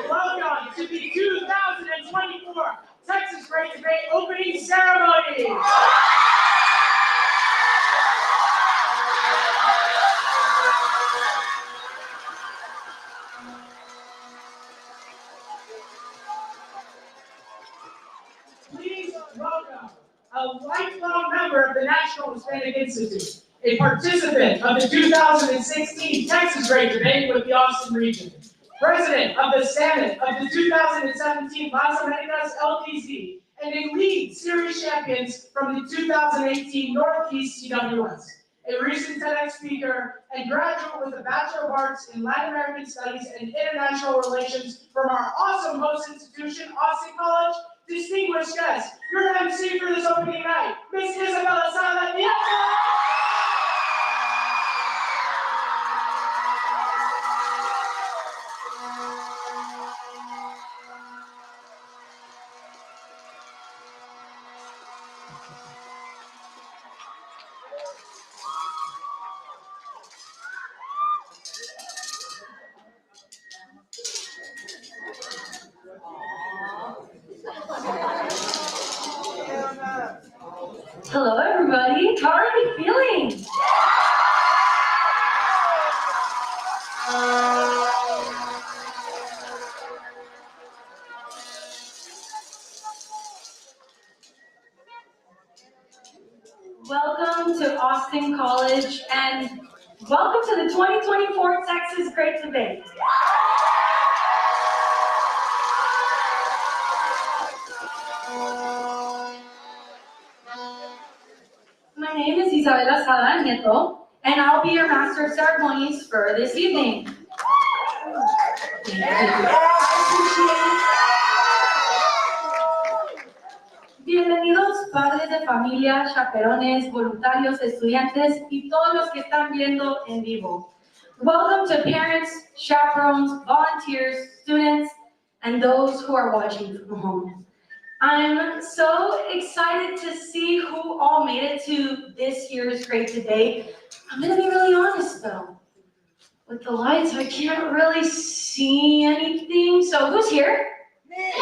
Welcome to the 2024 Texas Great Debate opening ceremony. Please welcome a lifelong member of the National Hispanic Institute, a participant of the 2016 Texas Great Debate with the Austin region, president of the Senate of the 2017 Las Americas LTZ, and a lead series champions from the 2018 Northeast CWS, a recent TEDx speaker, and graduate with a Bachelor of Arts in Latin American Studies and International Relations from our awesome host institution, Austin College. Distinguished guest, your MC for this opening night, Miss Isabella Saladiego. Hello, everybody. How are you feeling? Welcome to Austin College and welcome to the 2024 Texas Great Debate. My name is Isabela Sada Nieto, and I'll be your Master of Ceremonies for this evening. Bienvenidos padres de familia, chaperones, voluntarios, estudiantes y todos los que están viendo en vivo. Welcome to parents, chaperones, volunteers, students, and those who are watching from home. I'm so excited to see who all made it to this year's Great Debate. I'm going to be really honest though. With the lights, I can't really see anything. So who's here? Me.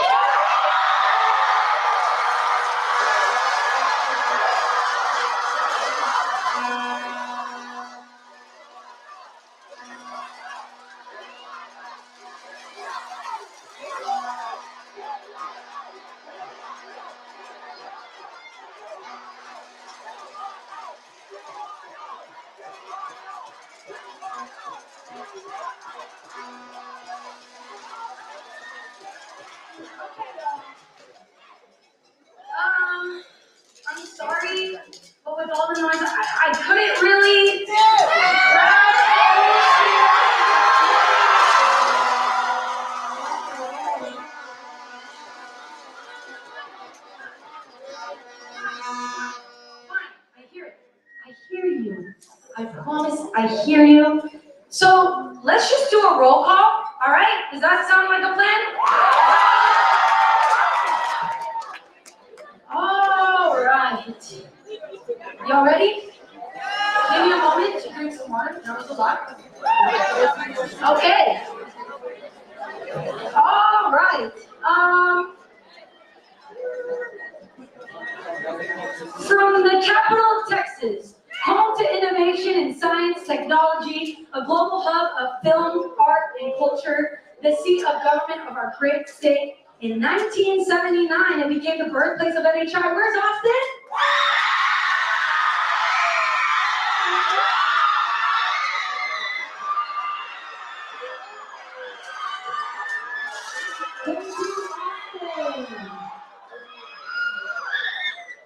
I'm sorry, but with all the noise, I couldn't really. I hear it. I hear you. I promise I hear you. So let's just do a roll call, all right? Does that sound like a plan? All right. Y'all ready? Give me a moment to drink some water. That was a lot. Okay. All right. From the capital of Texas, home to innovation in science, technology, a global hub of film, art, and culture, the seat of government of our great state. In 1979, it became the birthplace of NHI. Where's Austin?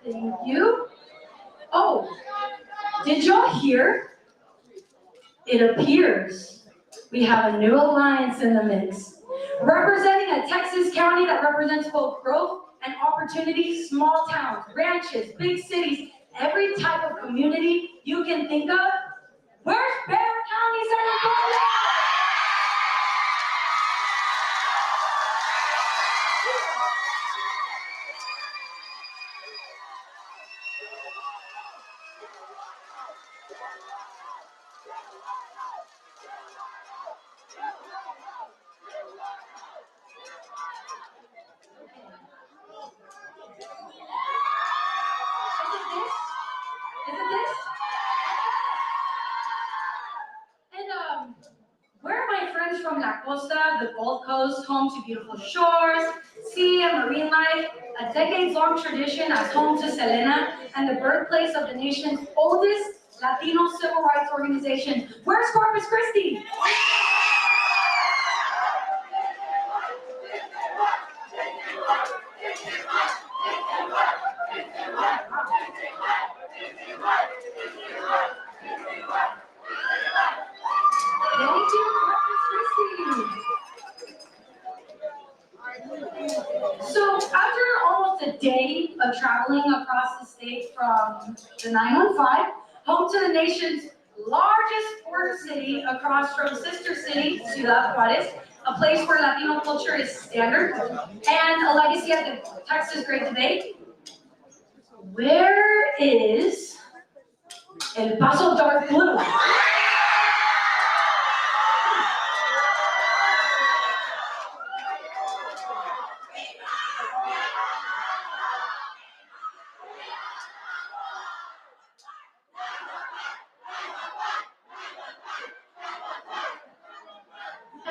Thank you. Oh, did y'all hear? It appears we have a new alliance in the mix. Representing a Texas county that represents both growth and opportunity, small towns, ranches, big cities, every type of community you can think of. Where's Bear County, San Antonio? Is it this? And where are my friends from La Costa, the Gold Coast, home to beautiful shores, sea and marine life, a decades-long tradition as home to Selena, and the birthplace of the nation's oldest Latino civil rights organization? Where's Corpus Christi? Thank you, Corpus Christi. So after almost a day of traveling across the state from the 915, home to the nation's largest border city across from sister city, Ciudad Juarez, a place where Latino culture is standard, and a legacy at the Texas Great Debate, where is El Paso Dark Blue?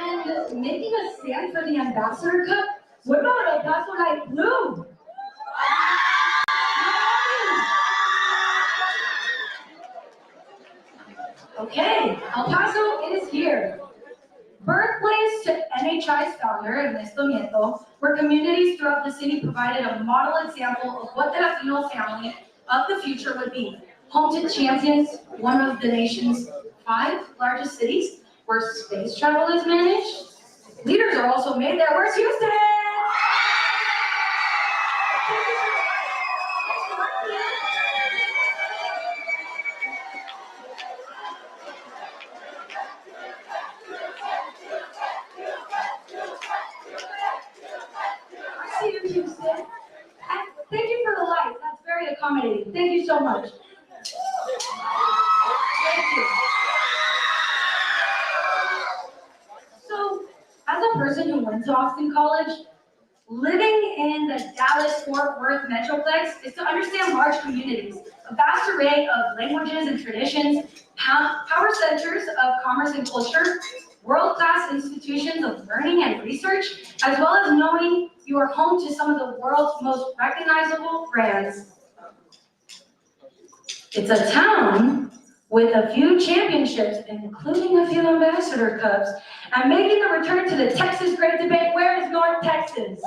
And making a stand for the Ambassador Cup? What about El Paso Light Blue? Okay, El Paso is here. Birthplace to NHI's founder, Ernesto Nieto, where communities throughout the city provided a model example of what the Latino family of the future would be. Home to Champions, one of the nation's 5 largest cities, where space travel is managed. Leaders are also made there. Where's Houston? I see you, Houston. And thank you for the lights. That's very accommodating. Thank you so much. Thank you. So, as a person who went to Austin College, living in the Dallas-Fort Worth Metroplex is to understand large communities, a vast array of languages and traditions, power centers of commerce and culture, world-class institutions of learning and research, as well as knowing you are home to some of the world's most recognizable brands. It's a town with a few championships, including a few Ambassador Cups, and making the return to the Texas Great Debate. Where is North Texas?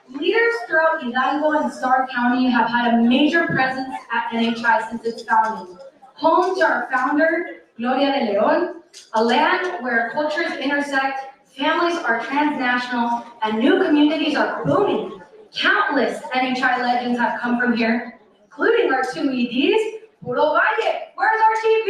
Leaders throughout Hidalgo and Starr County have had a major presence at NHI since its founding. Home to our founder, Gloria de Leon, a land where cultures intersect, families are transnational, and new communities are booming. Countless NHI legends have come from here, including our two EDs, Puro Valle. Where's our TP?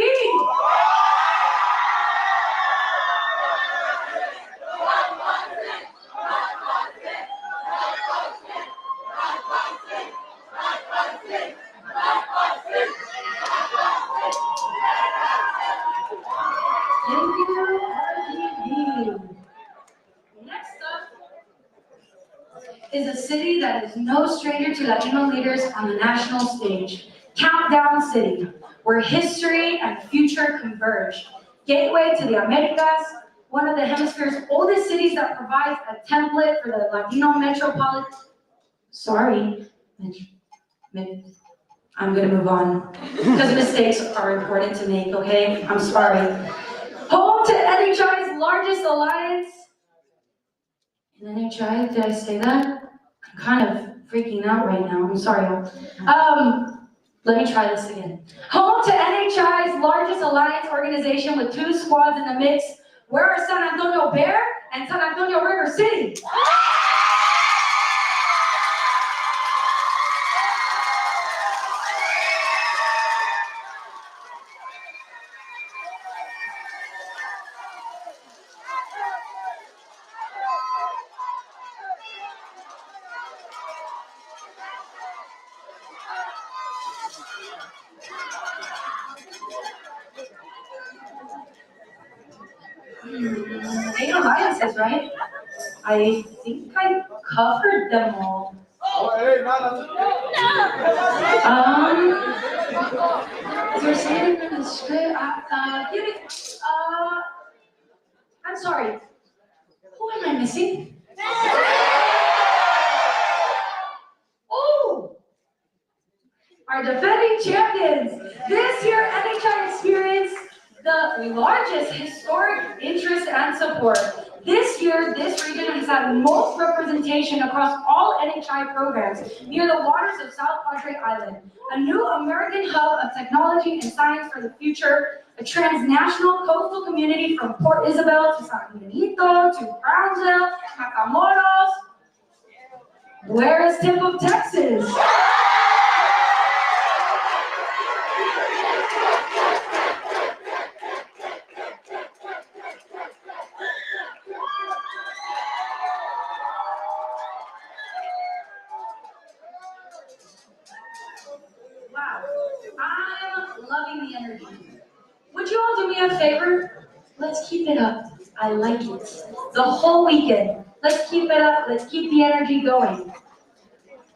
Thank you, RGB. Next up is a city that is no stranger to Latino leaders on the national stage. Countdown City, where history and future converge. Gateway to the Americas, one of the hemisphere's oldest cities that provides a template for the Latino metropolitan. Sorry, I'm gonna move on because mistakes are important to make, okay? I'm sorry. Home to NHI's largest alliance. In NHI, did I say that? I'm kind of freaking out right now, I'm sorry. Let me try this again. Home to NHI's largest alliance organization with 2 squads in the mix. Where are San Antonio Bear and San Antonio River City? Eight alliances, right? I think I covered them all. Is there something in the script? I'm sorry. Who am I missing? Oh! Our defending champions. This year, NHI experienced the largest historic interest and support. This year, this region has had most representation across all NHI programs near the waters of South Padre Island, a new American hub of technology and science for the future, a transnational coastal community from Port Isabel to San Benito to Brownsville, Matamoros. Where is tip of Texas? Wow, I'm loving the energy. Would you all do me a favor? Let's keep it up. I like it. The whole weekend. Let's keep it up. Let's keep the energy going.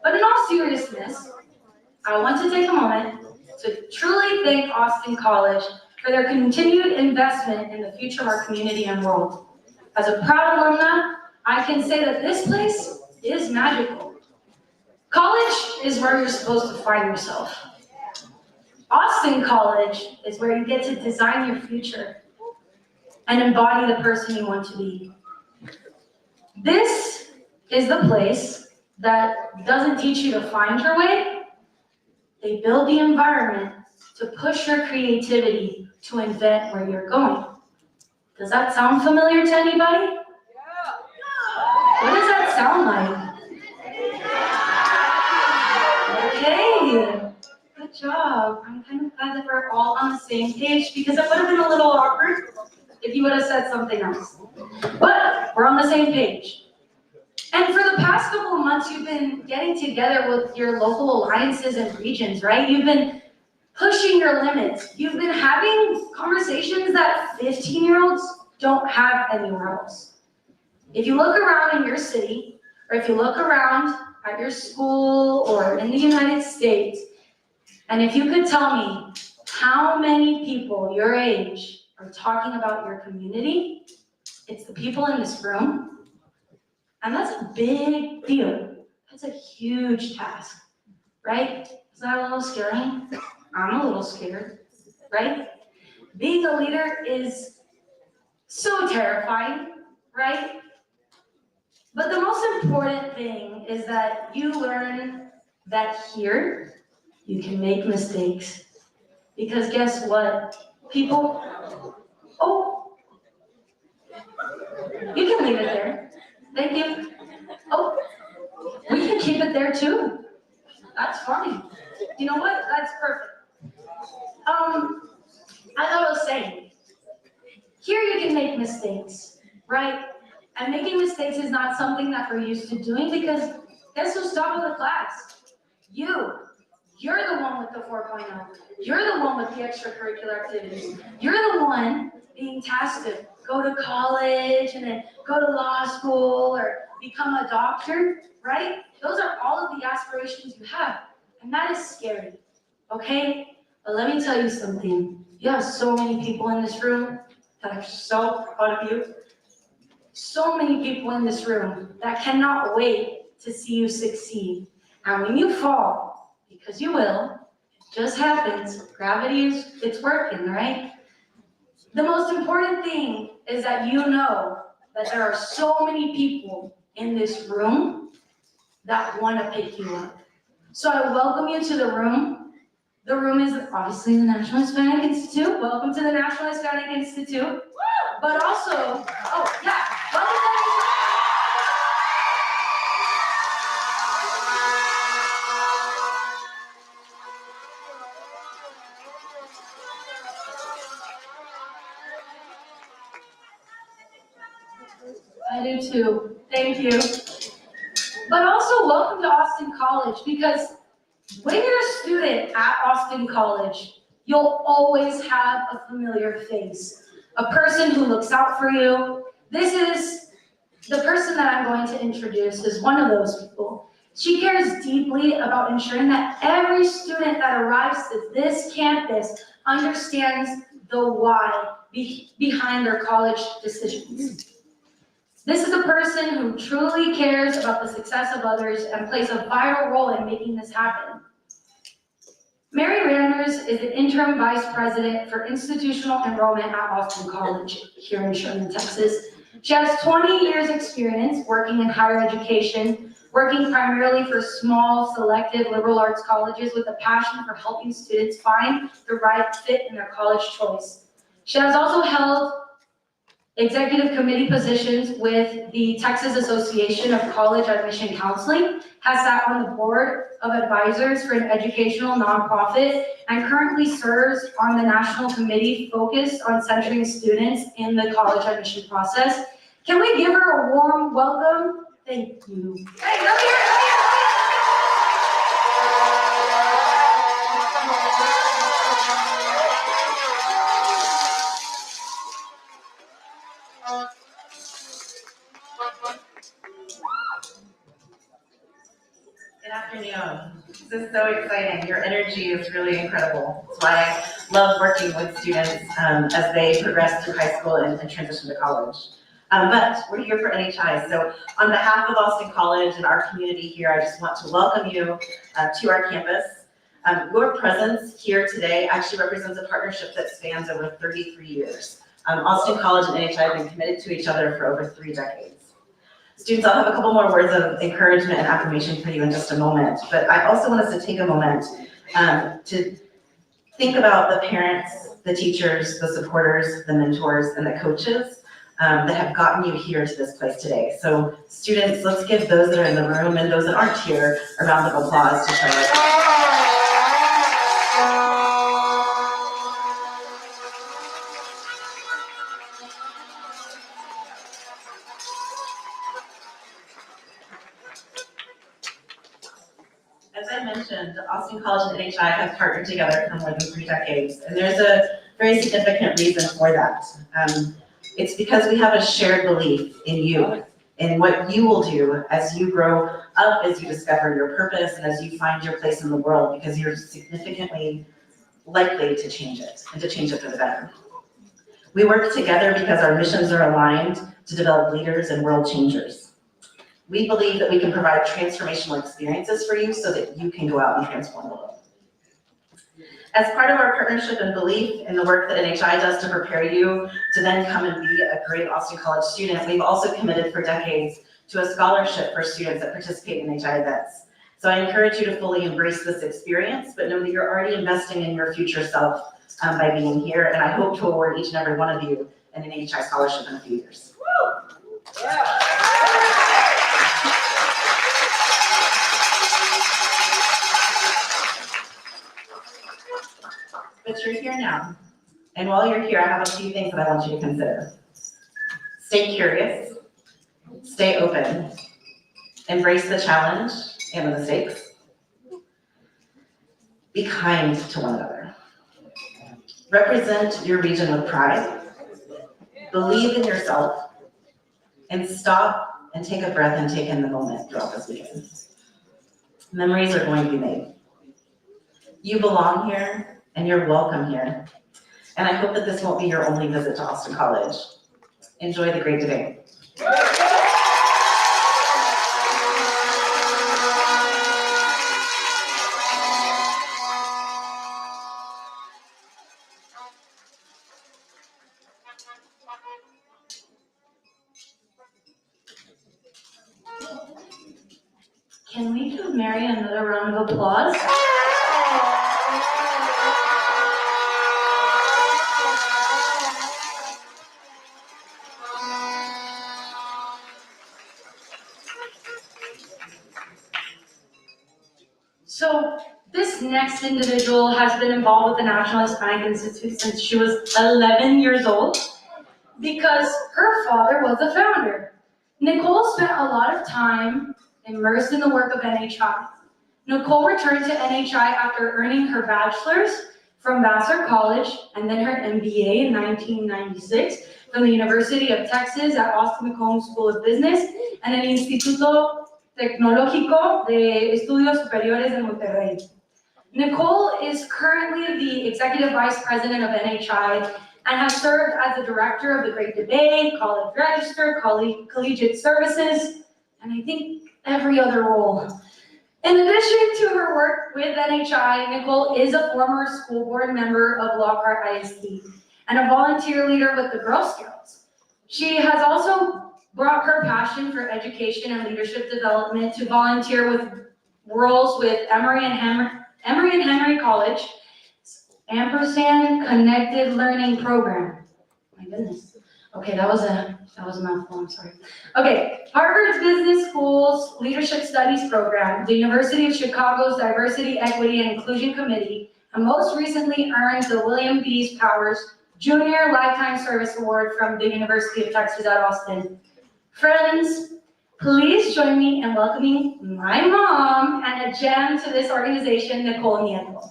But in all seriousness, I want to take a moment to truly thank Austin College for their continued investment in the future of our community and world. As a proud alumna, I can say that this place is magical. College is where you're supposed to find yourself. Austin College is where you get to design your future and embody the person you want to be. This is the place that doesn't teach you to find your way. They build the environment to push your creativity to invent where you're going. Does that sound familiar to anybody? Yeah. What does that sound like? Okay. Good job. I'm kind of glad that we're all on the same page because it would have been a little awkward if you would have said something else. But we're on the same page. And for the past couple of months, you've been getting together with your local alliances and regions, right? You've been pushing your limits. You've been having conversations that 15-year-olds don't have anywhere else. If you look around in your city, or if you look around at your school or in the United States, and if you could tell me how many people your age are talking about your community, it's the people in this room. And that's a big deal. That's a huge task, right? Is that a little scary? I'm a little scared, right? Being a leader is so terrifying, right? But the most important thing is that you learn that here, you can make mistakes. Because guess what? People, oh, you can leave it there. Thank you. Oh, we can keep good there too. That's funny. You know what? That's perfect. As I was saying, here you can make mistakes, right? And making mistakes is not something that we're used to doing because guess who's top of the class? You. You're the one with the 4.0. You're the one with the extracurricular activities. You're the one being tasked to go to college and then go to law school or become a doctor, right? Those are all of the aspirations you have. And that is scary, okay? But let me tell you something. You have so many people in this room that are so proud of you. So many people in this room that cannot wait to see you succeed. And when you fall, because you will, it just happens, gravity it's working, right? The most important thing is that you know that there are so many people in this room that want to pick you up. So I welcome you to the room. The room is obviously the National Hispanic Institute. Welcome to the National Hispanic Institute. But also, oh yeah, welcome to I do too. Thank you. But also welcome to Austin College because when you're a student at Austin College, you'll always have a familiar face, a person who looks out for you. This is the person that I'm going to introduce is one of those people. She cares deeply about ensuring that every student that arrives to this campus understands the why behind their college decisions. This is a person who truly cares about the success of others and plays a vital role in making this happen. Mary Randers is an interim vice president for institutional enrollment at Austin College here in Sherman, Texas. She has 20 years experience working in higher education, working primarily for small, selected liberal arts colleges with a passion for helping students find the right fit in their college choice. She has also held executive committee positions with the Texas Association of College Admission Counseling, has sat on the board of advisors for an educational nonprofit, and currently serves on the national committee focused on centering students in the college admission process. Can we give her a warm welcome? Thank you. Hey, come here. Good afternoon. This is so exciting. Your energy is really incredible. That's why I love working with students as they progress through high school and transition to college. But we're here for NHI. So on behalf of Austin College and our community here, I just want to welcome you to our campus. Your presence here today actually represents a partnership that spans over 33 years. Austin College and NHI have been committed to each other for over 3 decades. Students, I'll have a couple more words of encouragement and affirmation for you in just a moment, but I also want us to take a moment to think about the parents, the teachers, the supporters, the mentors, and the coaches that have gotten you here to this place today. So students, let's give those that are in the room and those that aren't here a round of applause to Charlotte. As I mentioned, Austin College and NHI have partnered together for more than 3 decades, and there's a very significant reason for that. It's because we have a shared belief in you, in what you will do as you grow up, as you discover your purpose, and as you find your place in the world, because you're significantly likely to change it, and to change it for the better. We work together because our missions are aligned to develop leaders and world changers. We believe that we can provide transformational experiences for you so that you can go out and transform the world. As part of our partnership and belief in the work that NHI does to prepare you to then come and be a great Austin College student, we've also committed for decades to a scholarship for students that participate in NHI events. So I encourage you to fully embrace this experience, but know that you're already investing in your future self by being here, and I hope to award each and every one of you an NHI scholarship in a few years. Woo! Yeah. now. And while you're here, I have a few things that I want you to consider. Stay curious, stay open, embrace the challenge and the mistakes. Be kind to one another. Represent your region with pride. Believe in yourself. And stop and take a breath and take in the moment throughout this weekend. Memories are going to be made. You belong here and you're welcome here. And I hope that this won't be your only visit to Austin College. Enjoy the great debate. Can we give Mary another round of applause? So this next individual has been involved with the National Hispanic Institute since she was 11 years old because her father was the founder. Nicole spent a lot of time immersed in the work of NHI. Nicole returned to NHI after earning her bachelor's from Vassar College and then her MBA in 1996 from the University of Texas at Austin McComb School of Business and el Instituto Tecnológico de Estudios Superiores de Monterrey. Nicole is currently the Executive Vice President of NHI and has served as the Director of the Great Debate, College Register, Collegiate Services, and I think every other role. In addition to her work with NHI, Nicole is a former school board member of Lockhart ISD and a volunteer leader with the Girl Scouts. She has also brought her passion for education and leadership development to volunteer with roles with Emory and Henry College, Ampersand Connected Learning Program. My goodness. Okay, that was a mouthful, I'm sorry. Okay, Harvard's Business School's Leadership Studies Program, the University of Chicago's Diversity, Equity, and Inclusion Committee, and most recently earned the William B. Powers Junior Lifetime Service Award from the University of Texas at Austin. Friends, please join me in welcoming my mom and a gem to this organization, Nicole Nieto.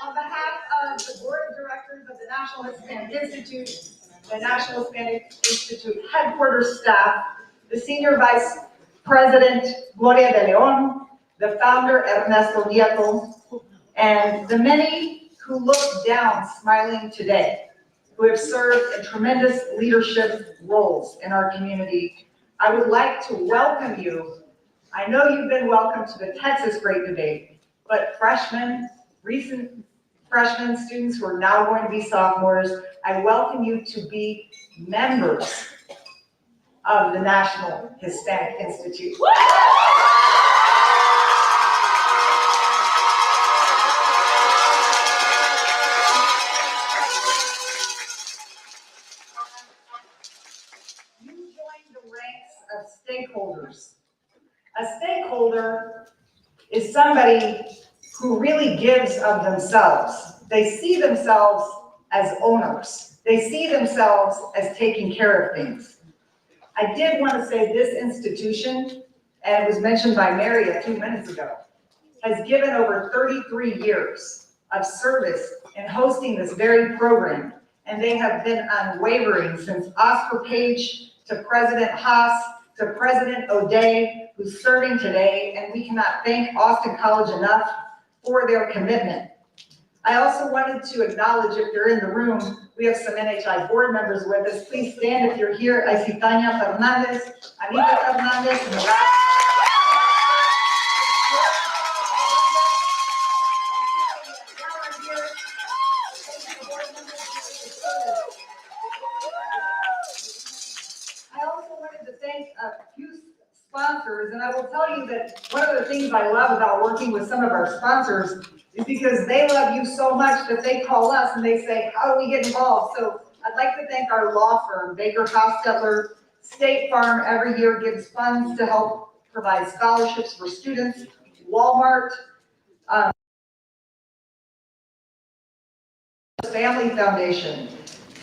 On behalf of the Board of Directors of the National Hispanic Institute, the National Hispanic Institute headquarters staff, the Senior Vice President Gloria de Leon, the founder Ernesto Nieto, and the many who look down smiling today, who have served in tremendous leadership roles in our community, I would like to welcome you. I know you've been welcomed to the Texas Great Debate, but recent freshmen, students who are now going to be sophomores, I welcome you to be members of the National Hispanic Institute. You join the ranks of stakeholders. A stakeholder is somebody who really gives of themselves. They see themselves as owners. They see themselves as taking care of things. I did want to say this institution, and it was mentioned by Mary a few minutes ago, has given over 33 years of service in hosting this very program, and they have been unwavering since Oscar Page to President Haas to President O'Day, who's serving today, and we cannot thank Austin College enough for their commitment. I also wanted to acknowledge, if you're in the room, we have some NHI board members with us. Please stand if you're here. I see Tanya Fernandez, Anita Fernandez, and the last. I also wanted to thank a few sponsors sponsors, and I will tell you that one of the things I love about working with some of our sponsors is because they love you so much that they call us and they say, how do we get involved? So I'd like to thank our law firm, Baker Hostetler. State Farm every year gives funds to help provide scholarships for students. Walmart, Family Foundation,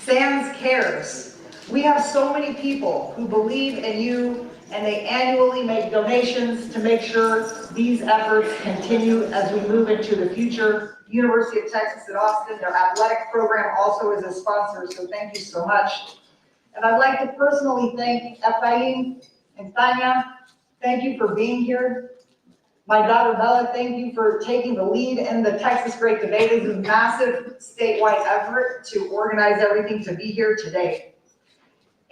Sands Cares. We have so many people who believe in you, and they annually make donations to make sure these efforts continue as we move into the future. University of Texas at Austin, their athletic program also is a sponsor, so thank you so much. And I'd like to personally thank Efrain and Tanya. Thank you for being here. My daughter Bella, thank you for taking the lead in the Texas Great Debate. It is a massive statewide effort to organize everything to be here today.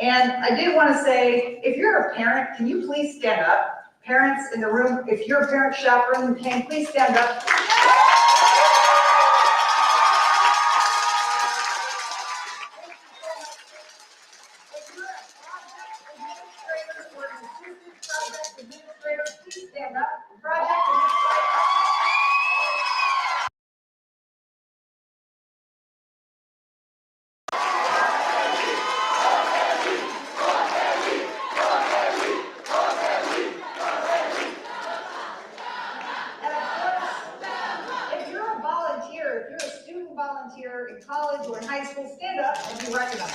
And I did want to say, if you're a parent, can you please stand up? Parents in the room, if you're a parent chaperone, can you please stand up? Please stand up. Project if you're a volunteer, if you're a student volunteer in college or in high school, stand up and be recognized.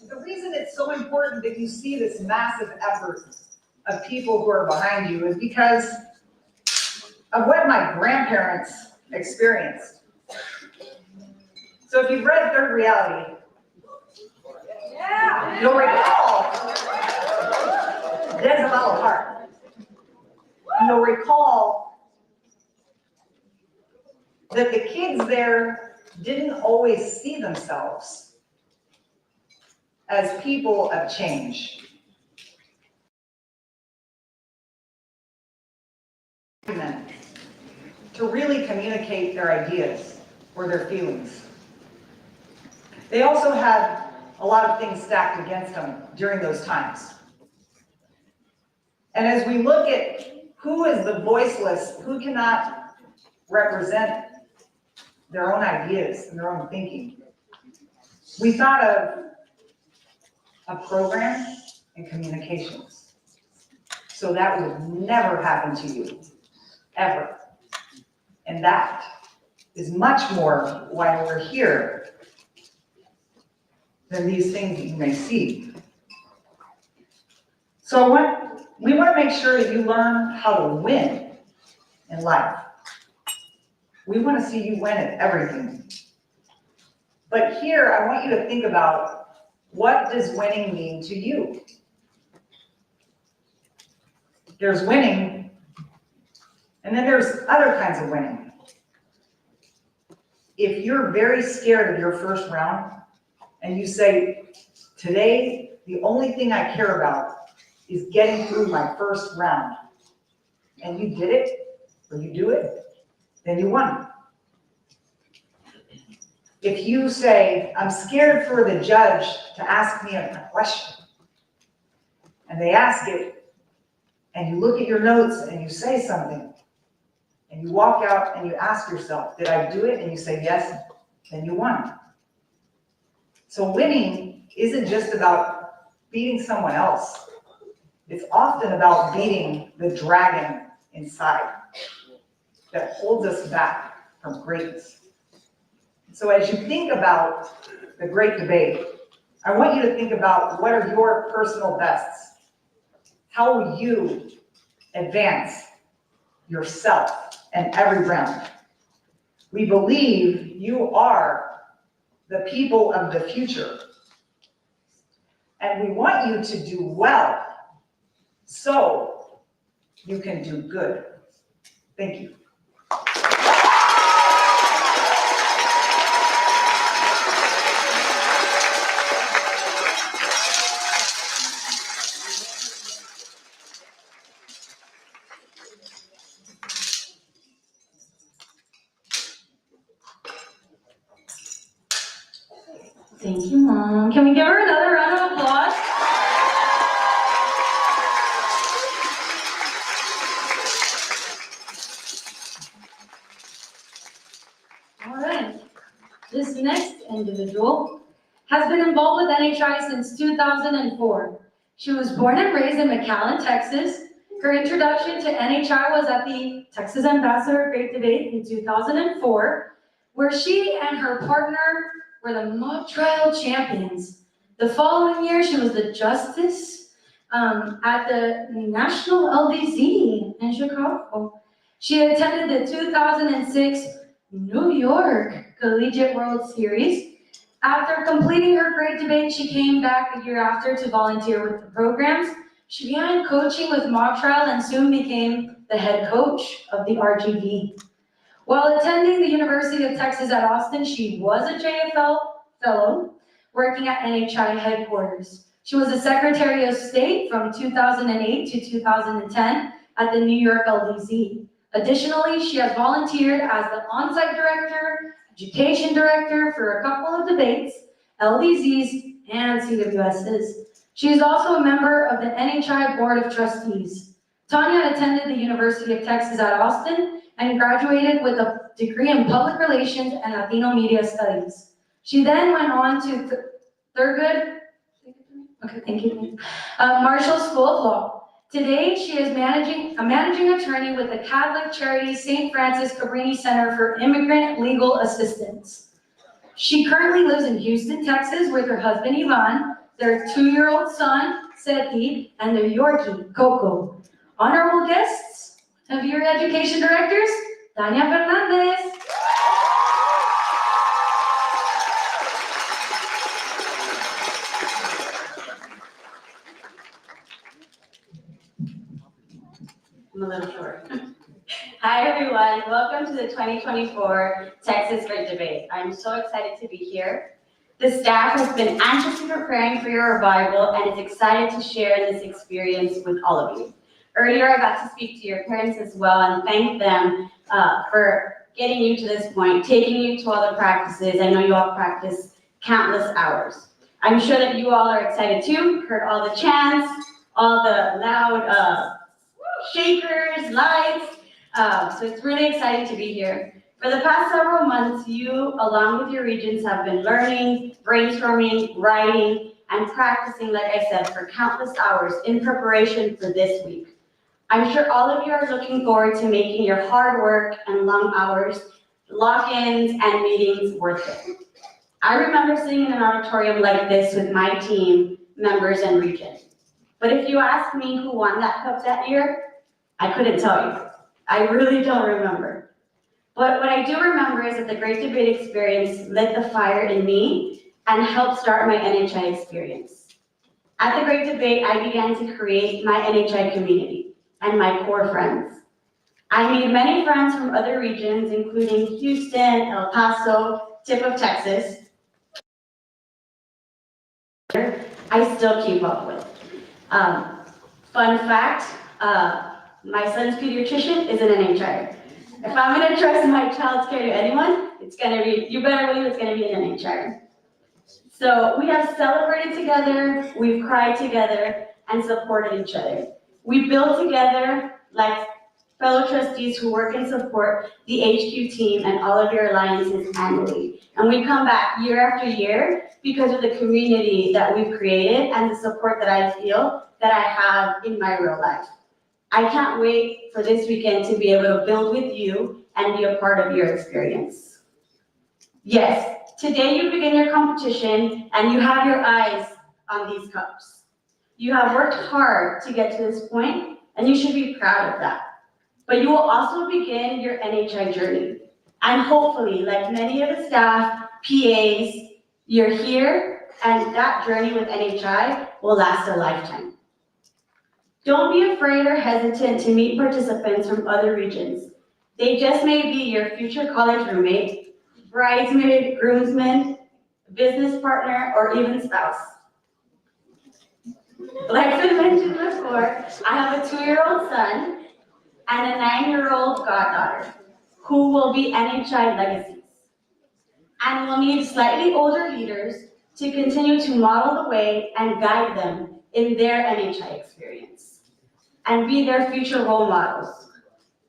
And the reason it's so important that you see this massive effort of people who are behind you is because of what my grandparents experienced. So if you've read Third Reality, you'll recall Des Apart. You'll recall that the kids there didn't always see themselves as people of change. To really communicate their ideas or their feelings. They also had a lot of things stacked against them during those times. And as we look at who is the voiceless, who cannot represent their own ideas and their own thinking, we thought of a program in communications. So that would never happen to you, ever. And that is much more why we're here than these things that you may see. So we want to make sure that you learn how to win in life. We want to see you win at everything. But here, I want you to think about, what does winning mean to you? There's winning, and then there's other kinds of winning. If you're very scared of your first round, and you say, today, the only thing I care about is getting through my first round, and you did it, or you do it, then you won. If you say, I'm scared for the judge to ask me a question, and they ask it, and you look at your notes and you say something, and you walk out and you ask yourself, did I do it? And you say yes, then you won. So winning isn't just about beating someone else. It's often about beating the dragon inside that holds us back from greatness. So as you think about the Great Debate, I want you to think about, what are your personal bests? How will you advance yourself in every round? We believe you are the people of the future. And we want you to do well so you can do good. Thank you. Thank you, Mom. Can we give her another round of applause? All right. This next individual has been involved with NHI since 2004. She was born and raised in McAllen, Texas. Her introduction to NHI was at the Texas Ambassador Great Debate in 2004, where she and her partner were the mock trial champions. The following year, she was the justice at the National LDZ in Chicago. She attended the 2006 New York Collegiate World Series. After completing her great debate, she came back a year after to volunteer with the programs. She began coaching with mock trial and soon became the head coach of the RGV. While attending the University of Texas at Austin, she was a JFL fellow working at NHI headquarters. She was a Secretary of State from 2008 to 2010 at the New York LDZ. Additionally, she has volunteered as the on-site director, education director for a couple of debates, LDZs, and CWSs. She is also a member of the NHI Board of Trustees. Tanya attended the University of Texas at Austin and graduated with a degree in Public Relations and Latino Media Studies. She then went on to Thurgood, Marshall School of Law. Today, she is a managing attorney with the Catholic charity St. Francis Cabrini Center for Immigrant Legal Assistance. She currently lives in Houston, Texas with her husband, Ivan, their 2-year-old son, Seti, and their Yorkie, Coco. Honorable guests of your education directors, Tania Fernandez. I'm a little short. Hi, everyone. Welcome to the 2024 Texas Great Debate. I'm so excited to be here. The staff has been anxiously preparing for your arrival and is excited to share this experience with all of you. Earlier, I got to speak to your parents as well and thank them for getting you to this point, taking you to all the practices. I know you all practice countless hours. I'm sure that you all are excited too, heard all the chants, all the loud shakers, lights. So it's really exciting to be here. For the past several months, you, along with your regents, have been learning, brainstorming, writing, and practicing, like I said, for countless hours in preparation for this week. I'm sure all of you are looking forward to making your hard work and long hours, lock-ins, and meetings worth it. I remember sitting in an auditorium like this with my team members and regents. But if you ask me who won that cup that year, I couldn't tell you. I really don't remember. But what I do remember is that the Great Debate experience lit the fire in me and helped start my NHI experience. At the Great Debate, I began to create my NHI community and my core friends. I made many friends from other regions, including Houston, El Paso, tip of Texas. I still keep up with. Fun fact, my son's pediatrician is an NHI. If I'm gonna trust my child's care to anyone, it's gonna be, you better believe it's gonna be an NHI. So we have celebrated together, we've cried together, and supported each other. We build together like fellow trustees who work and support the HQ team and all of your alliances annually. And we come back year after year because of the community that we've created and the support that I feel that I have in my real life. I can't wait for this weekend to be able to build with you and be a part of your experience. Yes, today you begin your competition and you have your eyes on these cups. You have worked hard to get to this point and you should be proud of that. But you will also begin your NHI journey. And hopefully, like many of the staff, PAs, you're here and that journey with NHI will last a lifetime. Don't be afraid or hesitant to meet participants from other regions. They just may be your future college roommate, bridesmaid, groomsman, business partner, or even spouse. Like I mentioned before, I have a 2-year-old son and a 9-year-old goddaughter who will be NHI legacies. and we'll need slightly older leaders to continue to model the way and guide them in their NHI experience and be their future role models.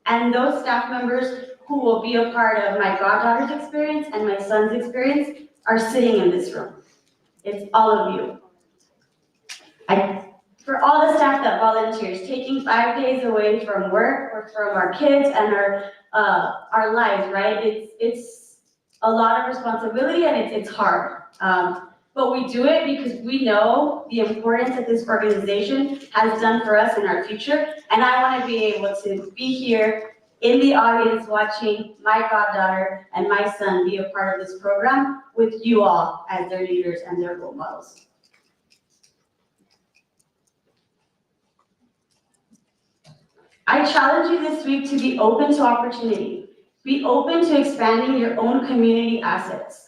And those staff members who will be a part of my goddaughter's experience and my son's experience are sitting in this room. It's all of you. For all the staff that volunteers, taking 5 days away from work or from our kids and our lives, right? It's a lot of responsibility and it's hard. But we do it because we know the importance that this organization has done for us in our future. And I want to be able to be here in the audience watching my goddaughter and my son be a part of this program with you all as their leaders and their role models. I challenge you this week to be open to opportunity. Be open to expanding your own community assets.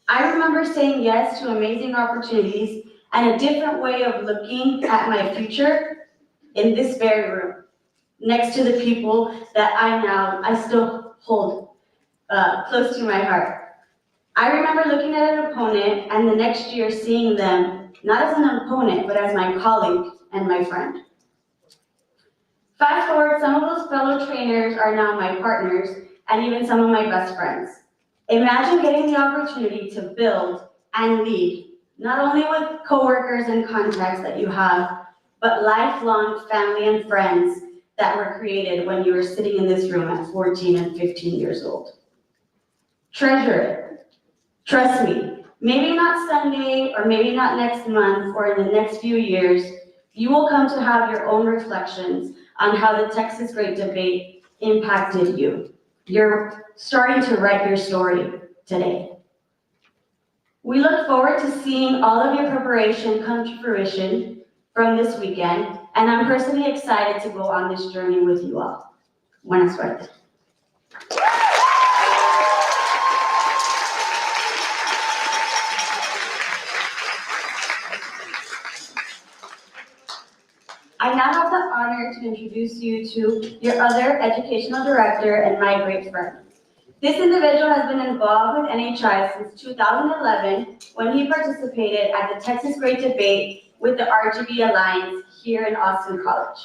I remember saying yes to amazing opportunities and a different way of looking at my future in this very room, next to the people that I still hold close to my heart. I remember looking at an opponent and the next year seeing them, not as an opponent, but as my colleague and my friend. Fast forward, some of those fellow trainers are now my partners and even some of my best friends. Imagine getting the opportunity to build and lead, not only with coworkers and contacts that you have, but lifelong family and friends that were created when you were sitting in this room at 14 and 15 years old. Treasure it. Trust me, maybe not Sunday or maybe not next month or in the next few years, you will come to have your own reflections on how the Texas Great Debate impacted you. You're starting to write your story today. We look forward to seeing all of your preparation come to fruition from this weekend, and I'm personally excited to go on this journey with you all. Buena suerte. I now have the honor to introduce you to your other educational director and my great friend. This individual has been involved with NHI since 2011 when he participated at the Texas Great Debate with the RGB Alliance here in Austin College.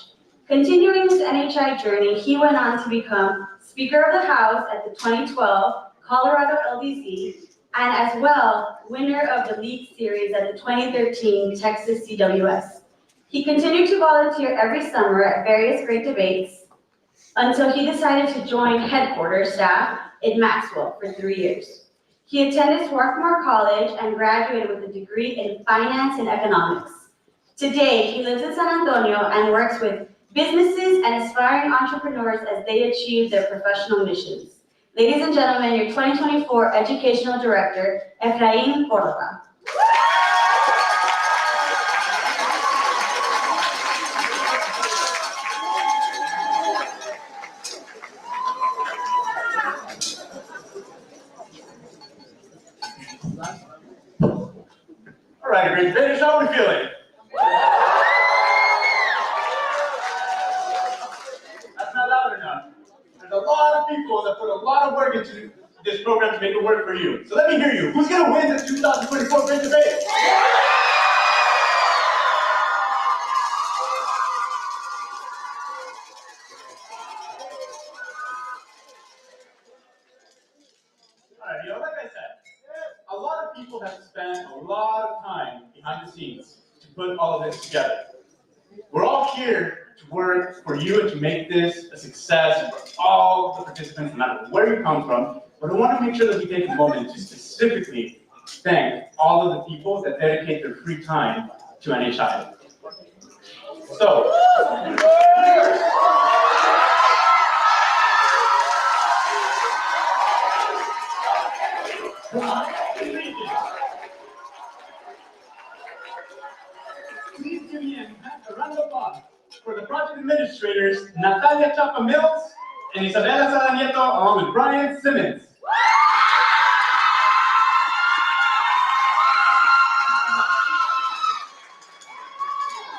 Continuing his NHI journey, he went on to become Speaker of the House at the 2012 Colorado LDC and as well winner of the League Series at the 2013 Texas CWS. He continued to volunteer every summer at various great debates until he decided to join headquarters staff in Maxwell for 3 years. He attended Swarthmore College and graduated with a degree in finance and economics. Today, he lives in San Antonio and works with businesses and aspiring entrepreneurs as they achieve their professional missions. Ladies and gentlemen, your 2024 Educational Director, Efraín Córdoba. All right, great finish. How are we feeling? That's not loud enough. There's a lot of people that put a lot of work into this program to make it work for you. So let me hear you. Who's going to win the 2024 Great Debate? All right, like I said, a lot of people have spent a lot of time behind the scenes to put all of this together. We're all here to work for you and to make this a success for all the participants, no matter where you come from. But I want to make sure that we take a moment to specifically thank all of the people that dedicate their free time to NHI. So, please give me a round of applause for the project administrators, Natalia Chapa Mills and Isabela Sada Nieto, along with Brian Simmons.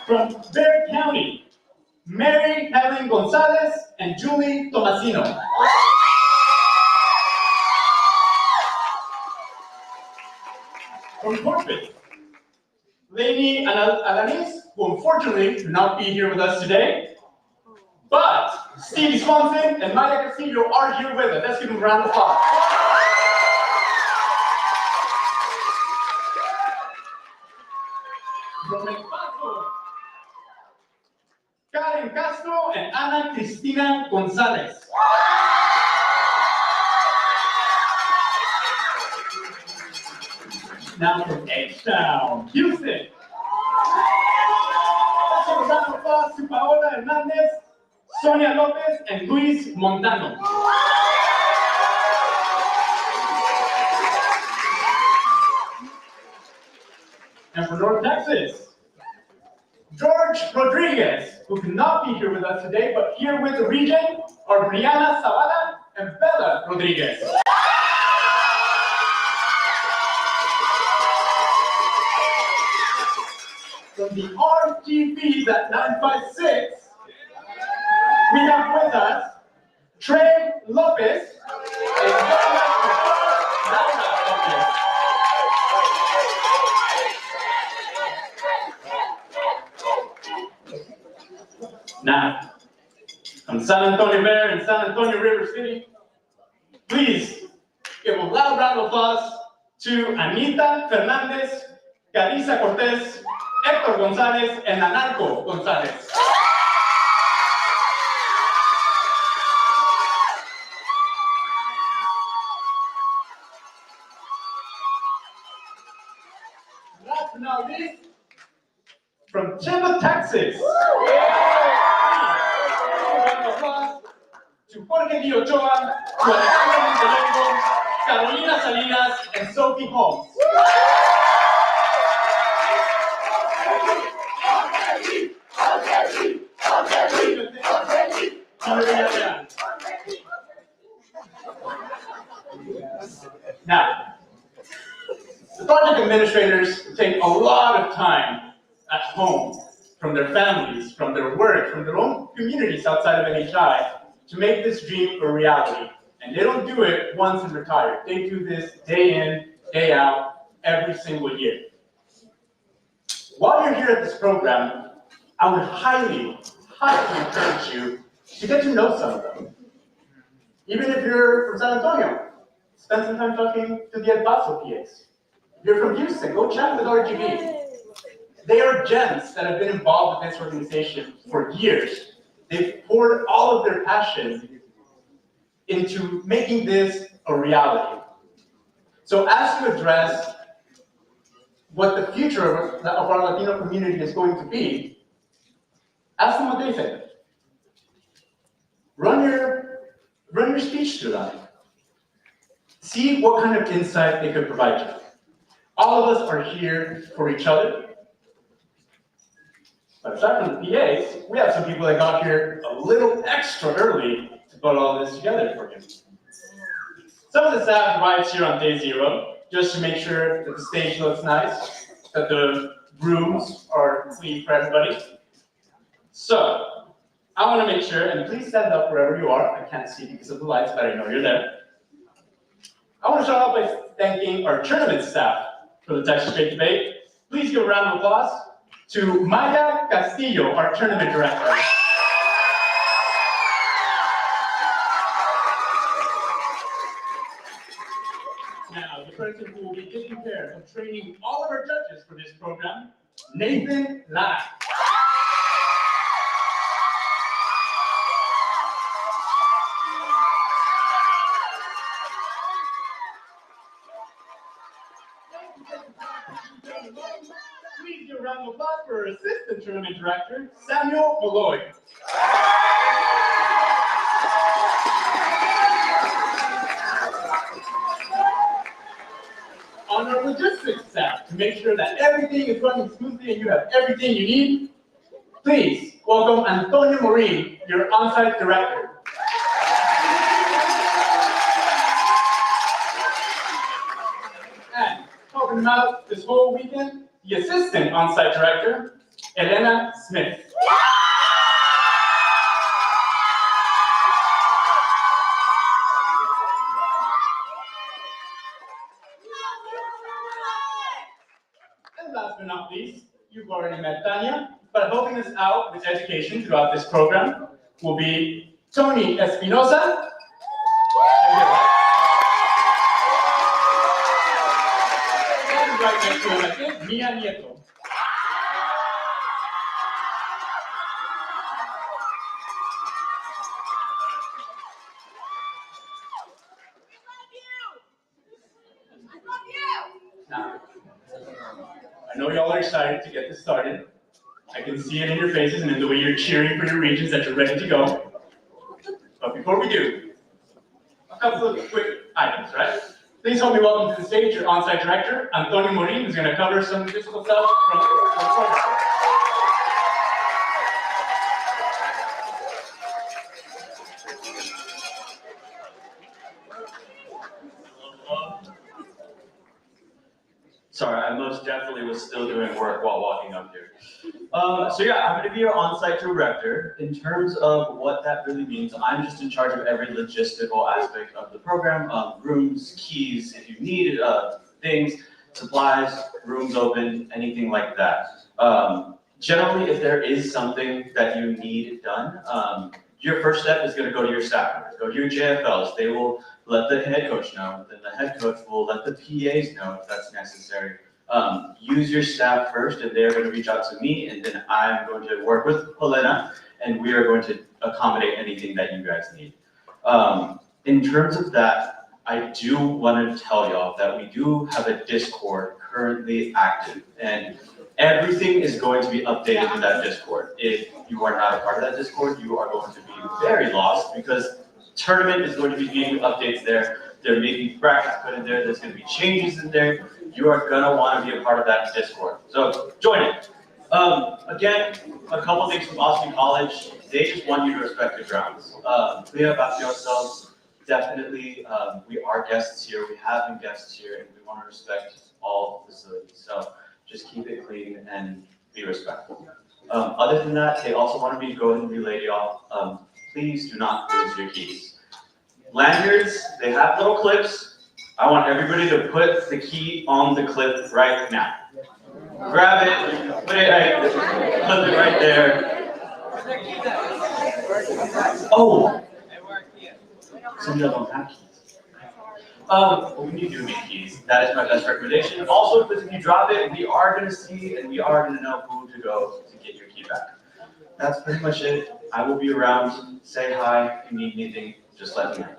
From Bexar County, Mary Helen Gonzalez and Julie Tomasino. from Corpus. Lady Alanis will unfortunately not be here with us today, but Stevie Swanson and Maya Castillo are here with us. Let's give them a round of applause. From El Paso, Karen Castro and Ana Cristina Gonzalez. Now from H-Town, Houston. Let's give a round of applause to Paola Hernandez, Sonia Lopez, and Luis Montano. And from North Texas, George Rodriguez, who cannot be here with us today, but here with the region are Brianna Zavala and Bella Rodriguez. From the RGB that 956, we have with us Trey Lopez and Laura Lopez. Now, from San Antonio Mayor and San Antonio River City, please give a loud round of applause to Anita Fernandez, Carissa Cortez, Héctor González, and Anarco González. Last but not least, from Chile, Texas. To Jorge Di Ochoa, to Alejandra Montenegro, Carolina Salinas, and Sophie Holmes. Now, the project administrators take a lot of time at home from their families, from their work, from their own communities outside of NHI to make this dream a reality. And they don't do it once and retire. They do this day in, day out, every single year. While you're here at this program, I would highly encourage you to get to know some of them. Even if you're from San Antonio, spend some time talking to the El Paso PAs. If you're from Houston, go chat with RGB. They are gems that have been involved with this organization for years. They've poured all of their passion into making this a reality. So as you address what the future of our Latino community is going to be, ask them what they think. Run your speech through them. See what kind of insight they could provide you. All of us are here for each other. But aside from the PAs, we have some people that got here a little extra early to put all this together for you. Some of the staff arrives here on day 0, just to make sure that the stage looks nice, that the rooms are clean for everybody. So, I want to make sure, and please stand up wherever you are. I can't see because of the lights, but I know you're there. I want to start off by thanking our tournament staff for the Texas Great Debate. Please give a round of applause to Maya Castillo, our tournament director. Now, the person who will be taking care of training all of our judges for this program, Nathan Lai. Please give a round of applause for our assistant tournament director, Samuel Malloy. On our logistics staff, to make sure that everything is running smoothly and you have everything you need, please welcome Antonio Morin, your on-site director. And helping him out this whole weekend, the assistant on-site director, Elena Smith. last but not least, you've already met Tanya, but helping us out with education throughout this program will be Tony Espinosa. And right next to him, I think, Mia Nieto. Now, I know y'all are excited to get this started. I can see it in your faces and in the way you're cheering for your regions that you're ready to go. But before we do, a couple of quick items, right? Please help me welcome to the stage your on-site director, Antonio Morin, who's going to cover some physical stuff from the program. Sorry, I most definitely was still doing work while walking up here. So yeah, I'm going to be your on-site director. In terms of what that really means, I'm just in charge of every logistical aspect of the program, rooms, keys, if you need things, supplies, rooms open, anything like that. Generally, if there is something that you need done, your first step is going to go to your staff members, go to your JFLs. They will let the head coach know, then the head coach will let the PAs know if that's necessary. Use your staff first, and they're going to reach out to me, and then I'm going to work with Helena, and we are going to accommodate anything that you guys need. In terms of that, I do want to tell y'all that we do have a Discord currently active, and everything is going to be updated in that Discord. If you are not a part of that Discord, you are going to be very lost, because tournament is going to be giving you updates there. There may be brackets put in there. There's going to be changes in there. You are going to want to be a part of that Discord. So join it. Again, a couple things from Austin College. They just want you to respect the grounds. Clean up after yourselves. Definitely, we are guests here. We have been guests here, and we want to respect all facilities. So just keep it clean and be respectful. Other than that, they also wanted me to go ahead and relay to y'all. Please do not lose your keys. Lanyards, they have little clips. I want everybody to put the key on the clip right now. Grab it, put it right there. Oh! Some of y'all don't have keys. When you do need keys, that is my best recommendation. Also, because if you drop it, we are going to see and we are going to know who to go to get your key back. That's pretty much it. I will be around. Say hi. If you need anything, just let me know.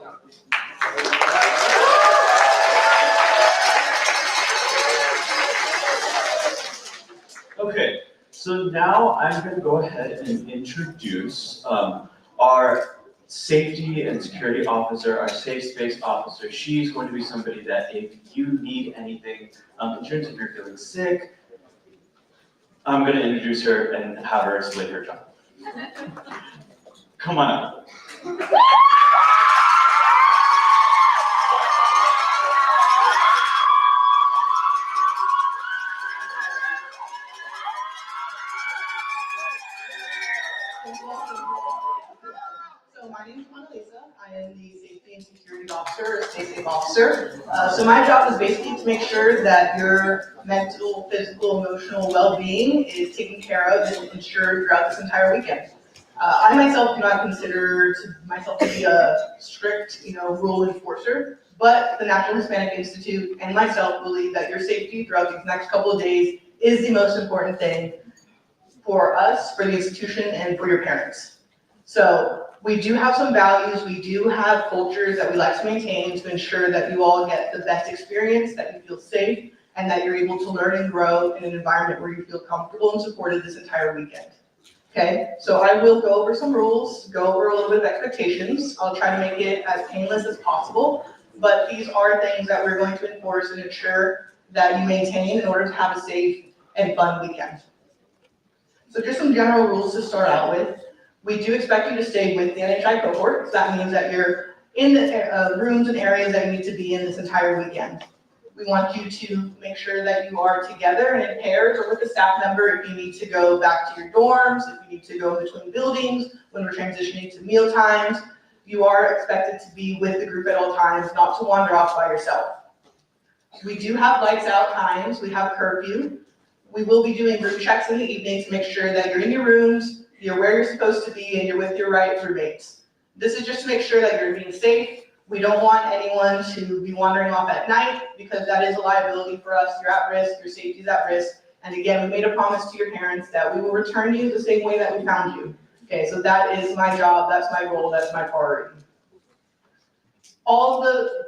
Okay, so now I'm going to go ahead and introduce our safety and security officer, our safe space officer. She's going to be somebody that if you need anything, in terms of you're feeling sick, I'm going to introduce her and have her explain her job. Come on up. So my name is Mona Lisa. I am the safety and security officer, safe officer. So my job is basically to make sure that your mental, physical, emotional well-being is taken care of and ensured throughout this entire weekend. I myself do not consider myself to be a strict, rule enforcer, but the National Hispanic Institute and myself believe that your safety throughout these next couple of days is the most important thing for us, for the institution, and for your parents. So we do have some values, we do have cultures that we like to maintain to ensure that you all get the best experience, that you feel safe, and that you're able to learn and grow in an environment where you feel comfortable and supported this entire weekend. Okay, so I will go over some rules, go over a little bit of expectations. I'll try to make it as painless as possible, but these are things that we're going to enforce and ensure that you maintain in order to have a safe and fun weekend. So just some general rules to start out with. We do expect you to stay with the NHI cohort. So that means that you're in the rooms and areas that you need to be in this entire weekend. We want you to make sure that you are together and in pairs or with a staff member if you need to go back to your dorms, if you need to go between buildings, when we're transitioning to meal times. You are expected to be with the group at all times, not to wander off by yourself. We do have lights out times, we have curfew. We will be doing group checks in the evening to make sure that you're in your rooms, you're where you're supposed to be, and you're with your right roommates. This is just to make sure that you're being safe. We don't want anyone to be wandering off at night because that is a liability for us. You're at risk, your safety is at risk. And again, we made a promise to your parents that we will return you the same way that we found you. Okay, so that is my job, that's my role, that's my priority. All the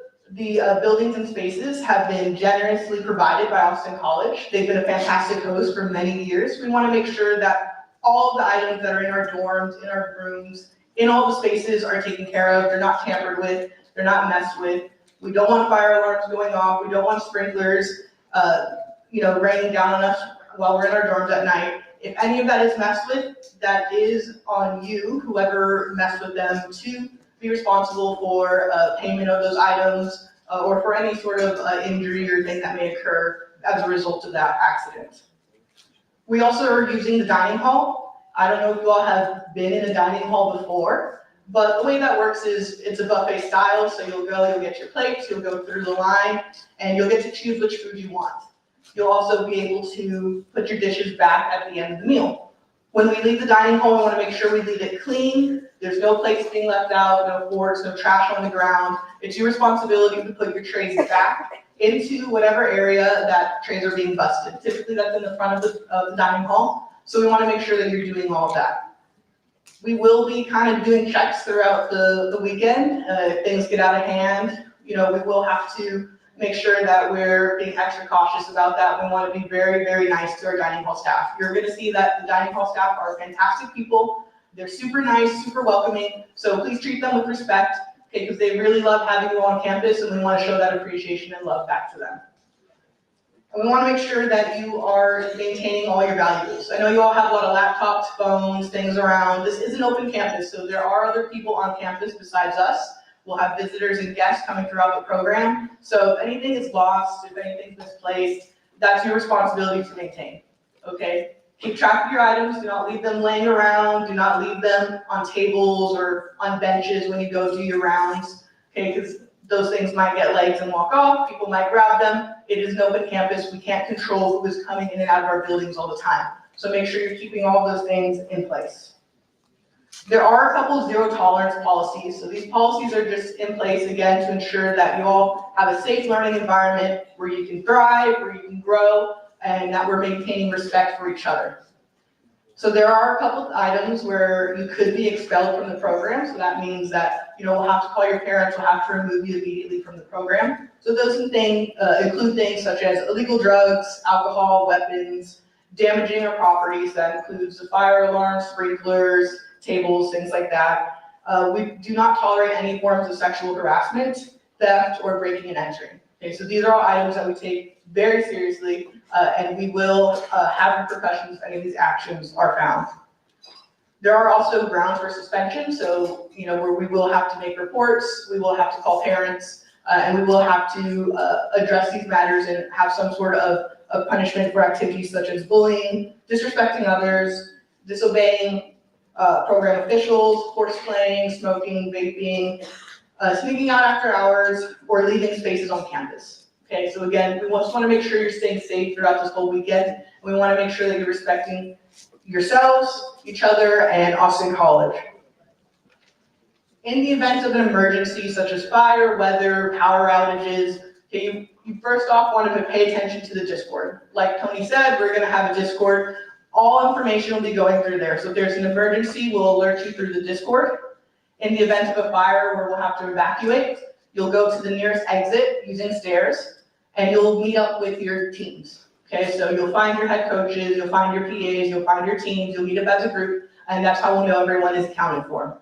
buildings and spaces have been generously provided by Austin College. They've been a fantastic host for many years. We want to make sure that all of the items that are in our dorms, in our rooms, in all the spaces are taken care of. They're not tampered with, they're not messed with. We don't want fire alarms going off. We don't want sprinklers, raining down on us while we're in our dorms at night. If any of that is messed with, that is on you, whoever messed with them, to be responsible for payment of those items or for any sort of injury or thing that may occur as a result of that accident. We also are using the dining hall. I don't know if you all have been in a dining hall before, but the way that works is it's a buffet style, so you'll get your plates, you'll go through the line, and you'll get to choose which food you want. You'll also be able to put your dishes back at the end of the meal. When we leave the dining hall, we want to make sure we leave it clean. There's no plates being left out, no forks, no trash on the ground. It's your responsibility to put your trays back into whatever area that trays are being busted. Typically that's in the front of the dining hall, so we want to make sure that you're doing all of that. We will be kind of doing checks throughout the weekend. If things get out of hand, we will have to make sure that we're being extra cautious about that. We want to be very, very nice to our dining hall staff. You're going to see that the dining hall staff are fantastic people. They're super nice, super welcoming, so please treat them with respect, okay, because they really love having you on campus, and we want to show that appreciation and love back to them. And we want to make sure that you are maintaining all your valuables. I know you all have a lot of laptops, phones, things around. This is an open campus, so there are other people on campus besides us. We'll have visitors and guests coming throughout the program. So if anything is lost, if anything's misplaced, that's your responsibility to maintain, okay? Keep track of your items, do not leave them laying around, do not leave them on tables or on benches when you go do your rounds, okay? Because those things might get legs and walk off, people might grab them. It is an open campus, we can't control who is coming in and out of our buildings all the time. So make sure you're keeping all those things in place. There are a couple zero tolerance policies. So these policies are just in place, again, to ensure that you all have a safe learning environment where you can thrive, where you can grow, and that we're maintaining respect for each other. So there are a couple of items where you could be expelled from the program. So that means that, we'll have to call your parents, we'll have to remove you immediately from the program. So those include things such as illegal drugs, alcohol, weapons, damaging our properties. That includes the fire alarm, sprinklers, tables, things like that. We do not tolerate any forms of sexual harassment, theft, or breaking and entering. Okay, so these are all items that we take very seriously, and we will have repercussions if any of these actions are found. There are also grounds for suspension, so where we will have to make reports, we will have to call parents, and we will have to address these matters and have some sort of punishment for activities such as bullying, disrespecting others, disobeying program officials, horseplaying, smoking, vaping, sneaking out after hours, or leaving spaces on campus. Okay, so again, we just want to make sure you're staying safe throughout this whole weekend. And we want to make sure that you're respecting yourselves, each other, and Austin College. In the event of an emergency such as fire, weather, power outages, okay, you first off want to pay attention to the Discord. Like Tony said, we're going to have a Discord. All information will be going through there. So if there's an emergency, we'll alert you through the Discord. In the event of a fire where we'll have to evacuate, you'll go to the nearest exit using stairs, and you'll meet up with your teams. Okay, so you'll find your head coaches, you'll find your PAs, you'll find your teams, you'll meet up as a group, and that's how we'll know everyone is accounted for.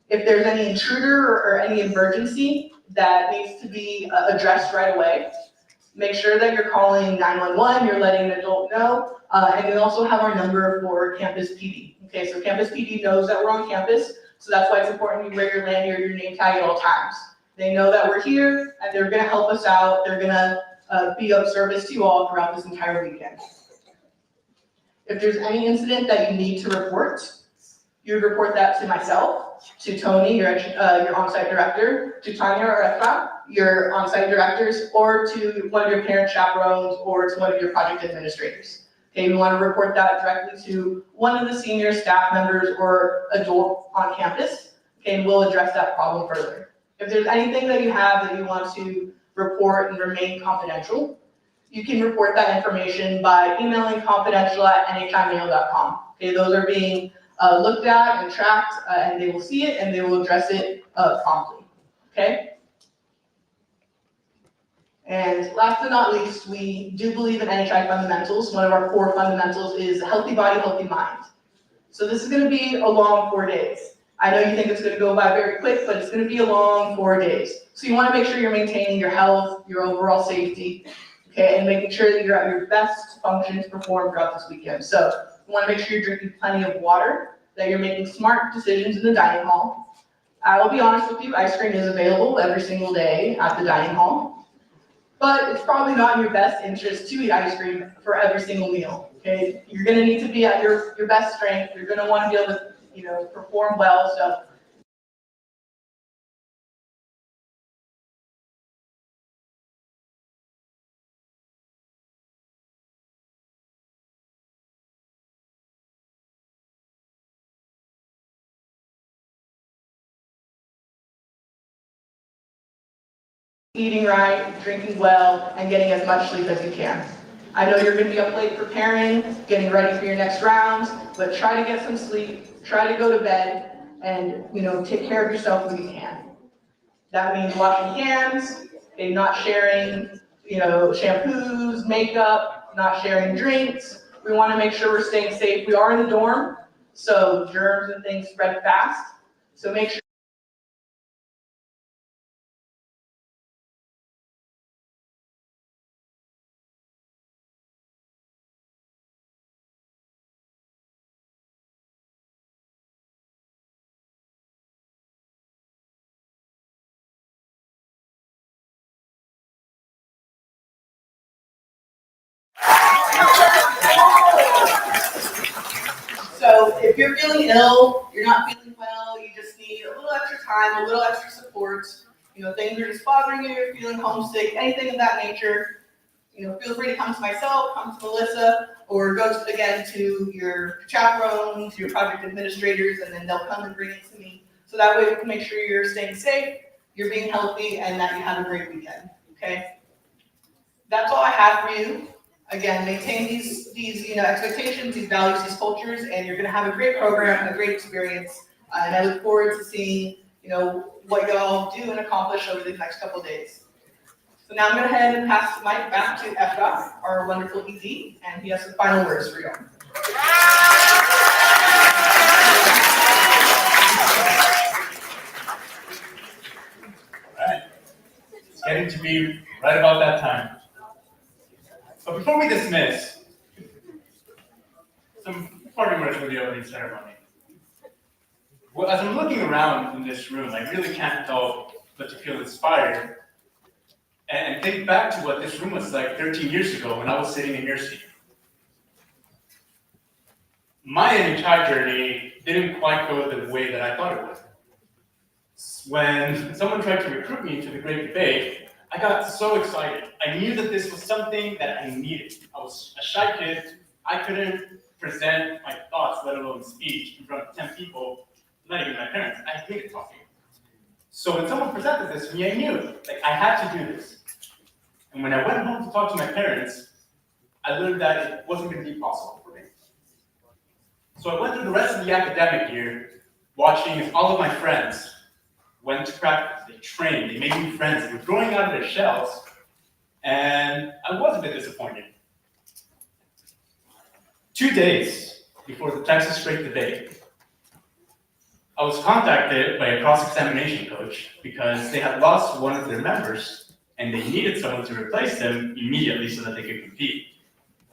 If there's any intruder or any emergency that needs to be addressed right away, make sure that you're calling 911, you're letting an adult know, and we also have our number for campus PD. Okay, so campus PD knows that we're on campus, so that's why it's important you wear your lanyard, your name tag at all times. They know that we're here, and they're gonna help us out, they're gonna be of service to you all throughout this entire weekend. If there's any incident that you need to report, you would report that to myself, to Tony, your on-site director, to Tanya or Efra, your on-site directors, or to one of your parent chaperones, or to one of your project administrators. Okay, we want to report that directly to one of the senior staff members or adult on campus. Okay, and we'll address that problem further. If there's anything that you have that you want to report and remain confidential, you can report that information by emailing confidential@nhimail.com. Okay, those are being looked at and tracked, and they will see it and they will address it promptly. Okay? And last but not least, we do believe in NHI fundamentals. One of our core fundamentals is a healthy body, healthy mind. So this is going to be a long 4 days. I know you think it's going to go by very quick, but it's going to be a long 4 days. So you want to make sure you're maintaining your health, your overall safety, okay, and making sure that you're at your best function to perform throughout this weekend. So you want to make sure you're drinking plenty of water, that you're making smart decisions in the dining hall. I will be honest with you, ice cream is available every single day at the dining hall. But it's probably not in your best interest to eat ice cream for every single meal, okay? You're gonna need to be at your best strength. You're gonna wanna be able to, perform well, so. Eating right, drinking well, and getting as much sleep as you can. I know you're gonna be up late preparing, getting ready for your next rounds, but try to get some sleep, try to go to bed, and, take care of yourself when you can. That means washing hands, okay, not sharing, shampoos, makeup, not sharing drinks. We wanna make sure we're staying safe. We are in the dorm, so germs and things spread fast, so make sure. So if you're feeling ill, you're not feeling well, you just need a little extra time, a little extra support, things are just bothering you, you're feeling homesick, anything of that nature, feel free to come to myself, come to Melissa, or go to your chaperones, your project administrators, and then they'll come and bring it to me. So that way we can make sure you're staying safe, you're being healthy, and that you have a great weekend, okay? That's all I have for you. Again, maintain these expectations, these values, these cultures, and you're gonna have a great program, a great experience. And I look forward to seeing, what y'all do and accomplish over the next couple of days. So now I'm gonna head and pass the mic back to FDOC, our wonderful ED, and he has some final words for y'all. All right, it's getting to be right about that time. But before we dismiss, some parting words for the opening ceremony. Well, as I'm looking around in this room, I really can't help but to feel inspired and think back to what this room was like 13 years ago when I was sitting in your seat. My NHI journey didn't quite go the way that I thought it would. When someone tried to recruit me to the Great Debate, I got so excited. I knew that this was something that I needed. I was a shy kid. I couldn't present my thoughts, let alone speech, in front of 10 people, not even my parents. I hated talking. So when someone presented this to me, I knew, I had to do this. And when I went home to talk to my parents, I learned that it wasn't going to be possible for me. So I went through the rest of the academic year watching as all of my friends went to practice, they trained, they made new friends, they were growing out of their shells, and I was a bit disappointed. 2 days before the Texas Straight Debate, I was contacted by a cross-examination coach because they had lost one of their members and they needed someone to replace them immediately so that they could compete.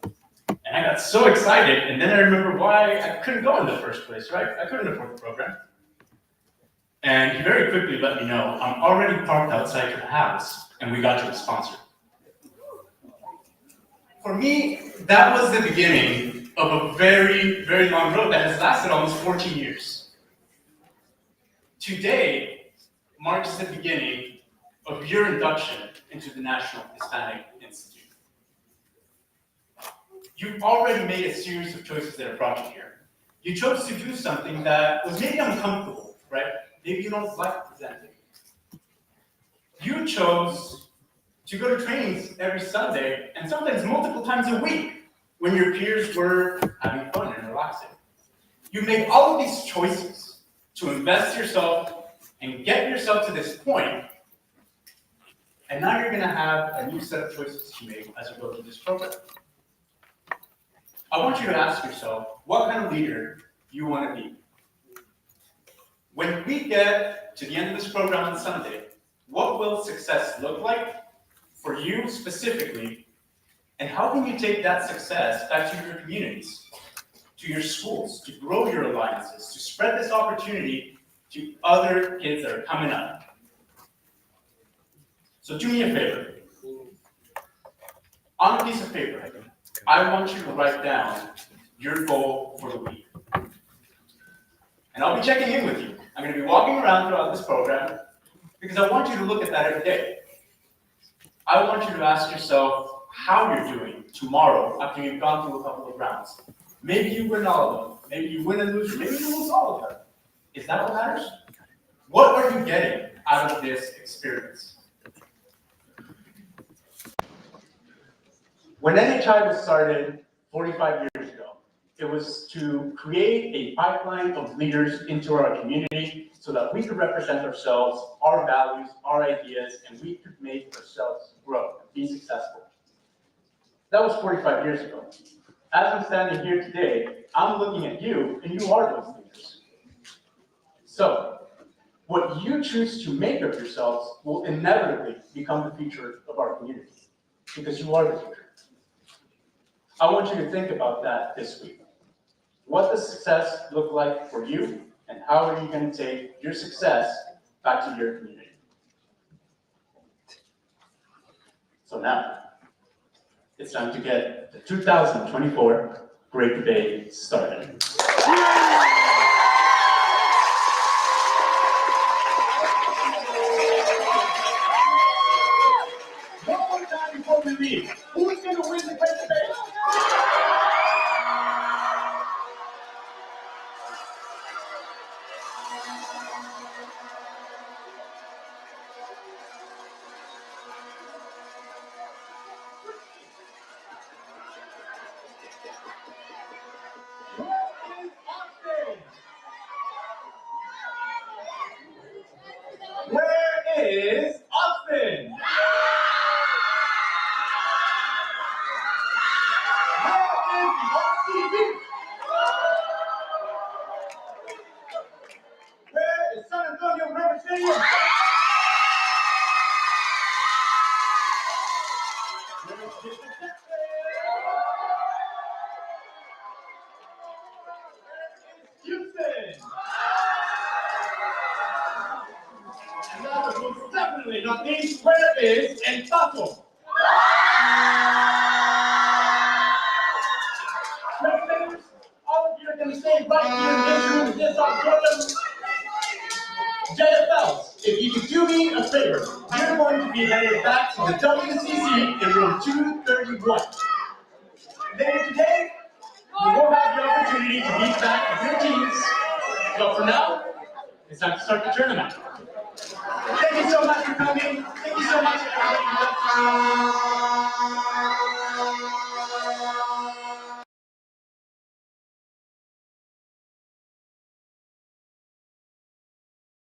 And I got so excited, and then I remember why I couldn't go in the first place, right? I couldn't afford the program. And he very quickly let me know, I'm already parked outside your house, and we got you a sponsor. For me, that was the beginning of a very, very long road that has lasted almost 14 years. Today marks the beginning of your induction into the National Hispanic Institute. You've already made a series of choices that have brought you here. You chose to do something that was maybe uncomfortable, right? Maybe you don't like presenting. You chose to go to trainings every Sunday and sometimes multiple times a week when your peers were having fun and relaxing. You made all of these choices to invest yourself and get yourself to this point, and now you're going to have a new set of choices to make as you go through this program. I want you to ask yourself what kind of leader you want to be. When we get to the end of this program on Sunday, what will success look like for you specifically, and how can you take that success back to your communities, to your schools, to grow your alliances, to spread this opportunity to other kids that are coming up? So do me a favor. On a piece of paper, I want you to write down your goal for the week. And I'll be checking in with you. I'm going to be walking around throughout this program because I want you to look at that every day. I want you to ask yourself how you're doing tomorrow after you've gone through a couple of rounds. Maybe you win all of them. Maybe you win and lose. Maybe you lose all of them. Is that what matters? What are you getting out of this experience? When NHI was started 45 years ago, it was to create a pipeline of leaders into our community so that we could represent ourselves, our values, our ideas, and we could make ourselves grow and be successful. That was 45 years ago. As I'm standing here today, I'm looking at you, and you are those leaders. So, what you choose to make of yourselves will inevitably become the future of our community, because you are the future. I want you to think about that this week. What does success look like for you, and how are you going to take your success back to your community? So now, it's time to get the 2024 Great Debate started. One more time before we leave. Who's going to win the Great Debate? Where is Austin? Where is RTB? Where is San Antonio River Stadium? Where is Houston, Texas? Houston. And last but most definitely not least, where is El Paso? Representatives, all of you are going to stay right here in this room, in this auditorium. JFLs, if you could do me a favor, you're going to be headed back to the WCC in room 231. Later today, you will have the opportunity to meet back with your teams. But for now, it's time to start the tournament. Thank you so much for coming. Thank you so much for everybody.